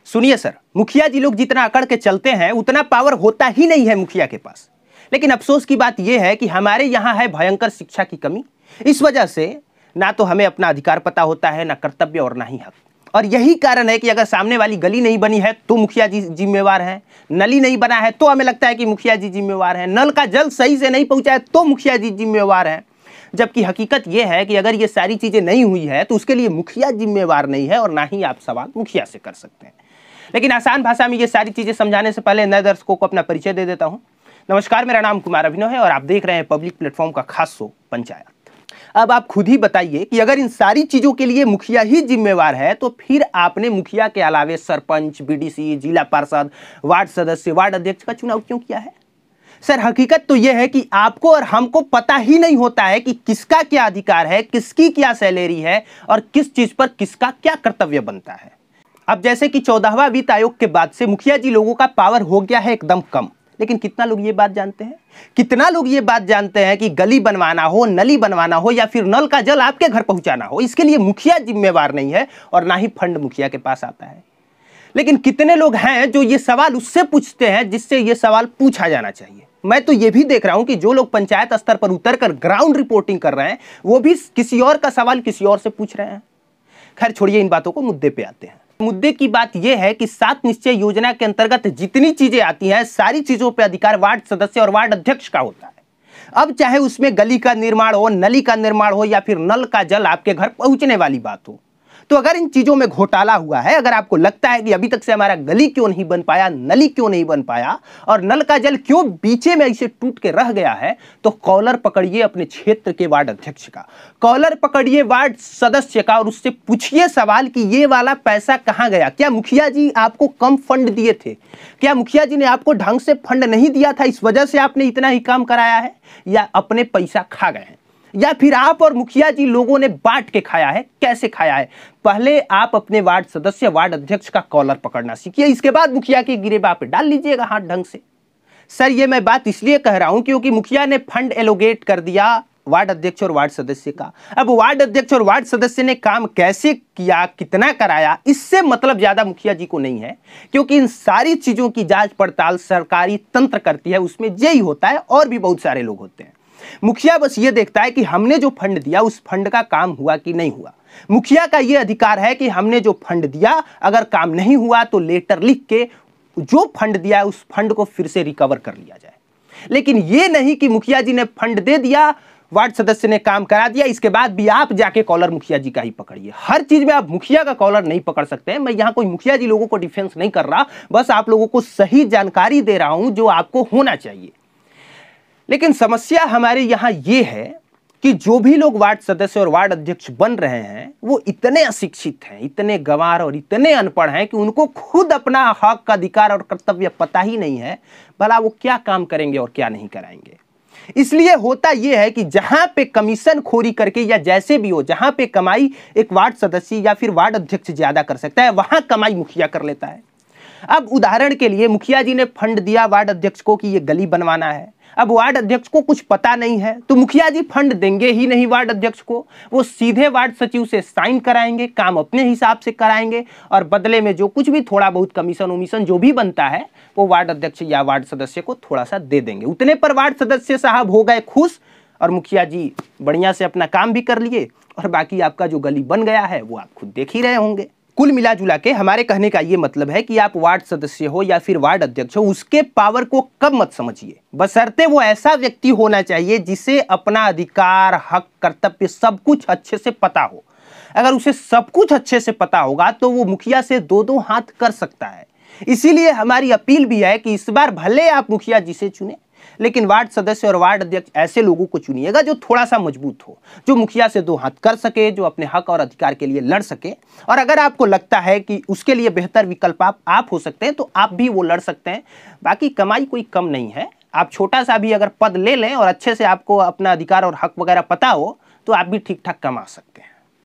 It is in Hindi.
सुनिए सर, मुखिया जी लोग जितना अकड़ के चलते हैं उतना पावर होता ही नहीं है मुखिया के पास। लेकिन अफसोस की बात यह है कि हमारे यहाँ है भयंकर शिक्षा की कमी। इस वजह से ना तो हमें अपना अधिकार पता होता है, ना कर्तव्य और ना ही हक। और यही कारण है कि अगर सामने वाली गली नहीं बनी है तो मुखिया जी जिम्मेवार हैं, नली नहीं बना है तो हमें लगता है कि मुखिया जी जिम्मेवार हैं, नल का जल सही से नहीं पहुंचा है तो मुखिया जी जिम्मेवार हैं। जबकि हकीकत यह है कि अगर ये सारी चीजें नहीं हुई है तो उसके लिए मुखिया जिम्मेवार नहीं है और ना ही आप सवाल मुखिया से कर सकते हैं। लेकिन आसान भाषा में ये सारी चीजें समझाने से पहले नए दर्शकों को अपना परिचय दे देता हूं। नमस्कार, मेरा नाम कुमार अभिनव है और आप देख रहे हैं पब्लिक प्लेटफॉर्म का खास शो पंचायत। अब आप खुद ही बताइए कि अगर इन सारी चीजों के लिए मुखिया ही जिम्मेवार है तो फिर आपने मुखिया के अलावे सरपंच, बीडीसी, जिला पार्षद, वार्ड सदस्य, वार्ड अध्यक्ष का चुनाव क्यों किया है? सर, हकीकत तो यह है कि आपको और हमको पता ही नहीं होता है कि किसका क्या अधिकार है, किसकी क्या सैलरी है और किस चीज पर किसका क्या कर्तव्य बनता है। अब जैसे कि 14वां वित्त आयोग के बाद से मुखिया जी लोगों का पावर हो गया है एकदम कम। लेकिन कितना लोग ये बात जानते हैं? कितना लोग ये बात जानते हैं कि गली बनवाना हो, नली बनवाना हो या फिर नल का जल आपके घर पहुंचाना हो, इसके लिए मुखिया जिम्मेवार नहीं है और ना ही फंड मुखिया के पास आता है। लेकिन कितने लोग हैं जो ये सवाल उससे पूछते हैं जिससे ये सवाल पूछा जाना चाहिए? मैं तो ये भी देख रहा हूं कि जो लोग पंचायत स्तर पर उतरकर ग्राउंड रिपोर्टिंग कर रहे हैं वो भी किसी और का सवाल किसी और से पूछ रहे हैं। खैर छोड़िए इन बातों को, मुद्दे पे आते हैं। मुद्दे की बात यह है कि 7 निश्चय योजना के अंतर्गत जितनी चीजें आती हैं सारी चीजों पे अधिकार वार्ड सदस्य और वार्ड अध्यक्ष का होता है। अब चाहे उसमें गली का निर्माण हो, नली का निर्माण हो या फिर नल का जल आपके घर पहुंचने वाली बात हो, तो अगर इन चीजों में घोटाला हुआ है, अगर आपको लगता है कि अभी तक से हमारा गली क्यों नहीं बन पाया, नली क्यों नहीं बन पाया और नल का जल क्यों बीचे में ऐसे टूट के रह गया है, तो कॉलर पकड़िए अपने क्षेत्र के वार्ड अध्यक्ष का, कॉलर पकड़िए वार्ड सदस्य का और उससे पूछिए सवाल कि ये वाला पैसा कहां गया। क्या मुखिया जी आपको कम फंड दिए थे? क्या मुखिया जी ने आपको ढंग से फंड नहीं दिया था, इस वजह से आपने इतना ही काम कराया है? या अपने पैसा खा गए हैं? या फिर आप और मुखिया जी लोगों ने बांट के खाया है? कैसे खाया है? पहले आप अपने वार्ड सदस्य, वार्ड अध्यक्ष का कॉलर पकड़ना सीखिए, इसके बाद मुखिया की गिरेबान पे डाल लीजिएगा हाथ ढंग से। सर, ये मैं बात इसलिए कह रहा हूं क्योंकि मुखिया ने फंड एलोकेट कर दिया वार्ड अध्यक्ष और वार्ड सदस्य का। अब वार्ड अध्यक्ष और वार्ड सदस्य ने काम कैसे किया, कितना कराया, इससे मतलब ज्यादा मुखिया जी को नहीं है, क्योंकि इन सारी चीजों की जांच पड़ताल सरकारी तंत्र करती है, उसमें जेई होता है और भी बहुत सारे लोग होते हैं। मुखिया बस ये देखता है कि हमने जो फंड दिया उस फंड का काम हुआ कि नहीं हुआ। मुखिया का ये अधिकार है कि हमने जो फंड दिया अगर काम नहीं हुआ तो लेटर लिख के जो फंड दिया है उस फंड को फिर से रिकवर कर लिया जाए। लेकिन ये नहीं कि मुखिया जी ने फंड दे दिया, वार्ड सदस्य ने काम करा दिया, इसके बाद भी आप जाके कॉलर मुखिया जी का ही पकड़िए। हर चीज में आप मुखिया का कॉलर नहीं पकड़ सकते हैं। मैं यहां कोई मुखिया जी लोगों को डिफेंस नहीं कर रहा, बस आप लोगों को सही जानकारी दे रहा हूं जो आपको होना चाहिए। लेकिन समस्या हमारे यहां यह है कि जो भी लोग वार्ड सदस्य और वार्ड अध्यक्ष बन रहे हैं वो इतने अशिक्षित हैं, इतने गंवार और इतने अनपढ़ हैं कि उनको खुद अपना हक, अधिकार और कर्तव्य पता ही नहीं है, भला वो क्या काम करेंगे और क्या नहीं कराएंगे। इसलिए होता यह है कि जहां पे कमीशन खोरी करके या जैसे भी हो, जहां पे कमाई एक वार्ड सदस्य या फिर वार्ड अध्यक्ष ज्यादा कर सकता है वहां कमाई मुखिया कर लेता है। अब उदाहरण के लिए मुखिया जी ने फंड दिया वार्ड अध्यक्ष को कि ये गली बनवाना है। अब वार्ड अध्यक्ष को कुछ पता नहीं है तो मुखिया जी फंड देंगे ही नहीं वार्ड अध्यक्ष को, वो सीधे वार्ड सचिव से साइन कराएंगे, काम अपने हिसाब से कराएंगे और बदले में जो कुछ भी थोड़ा बहुत कमीशन उमीशन जो भी बनता है वो वार्ड अध्यक्ष या वार्ड सदस्य को थोड़ा सा दे देंगे। उतने पर वार्ड सदस्य साहब हो गए खुश और मुखिया जी बढ़िया से अपना काम भी कर लिए और बाकी आपका जो गली बन गया है वो आप खुद देख ही रहे होंगे। कुल मिला जुला के हमारे कहने का ये मतलब है कि आप वार्ड सदस्य हो या फिर वार्ड अध्यक्ष हो, उसके पावर को कम मत समझिए, बशर्ते वो ऐसा व्यक्ति होना चाहिए जिसे अपना अधिकार, हक, कर्तव्य सब कुछ अच्छे से पता हो। अगर उसे सब कुछ अच्छे से पता होगा तो वो मुखिया से 2-2 हाथ कर सकता है। इसीलिए हमारी अपील भी है कि इस बार भले आप मुखिया जी से चुने, लेकिन वार्ड सदस्य और वार्ड अध्यक्ष ऐसे लोगों को चुनिएगा जो थोड़ा सा मजबूत हो, जो मुखिया से 2 हाथ कर सके, जो अपने हक और अधिकार के लिए लड़ सके। और अगर आपको लगता है कि उसके लिए बेहतर विकल्प आप हो सकते हैं तो आप भी वो लड़ सकते हैं। बाकी कमाई कोई कम नहीं है, आप छोटा सा भी अगर पद ले लें और अच्छे से आपको अपना अधिकार और हक वगैरह पता हो तो आप भी ठीक ठाक कमा सकते हैं।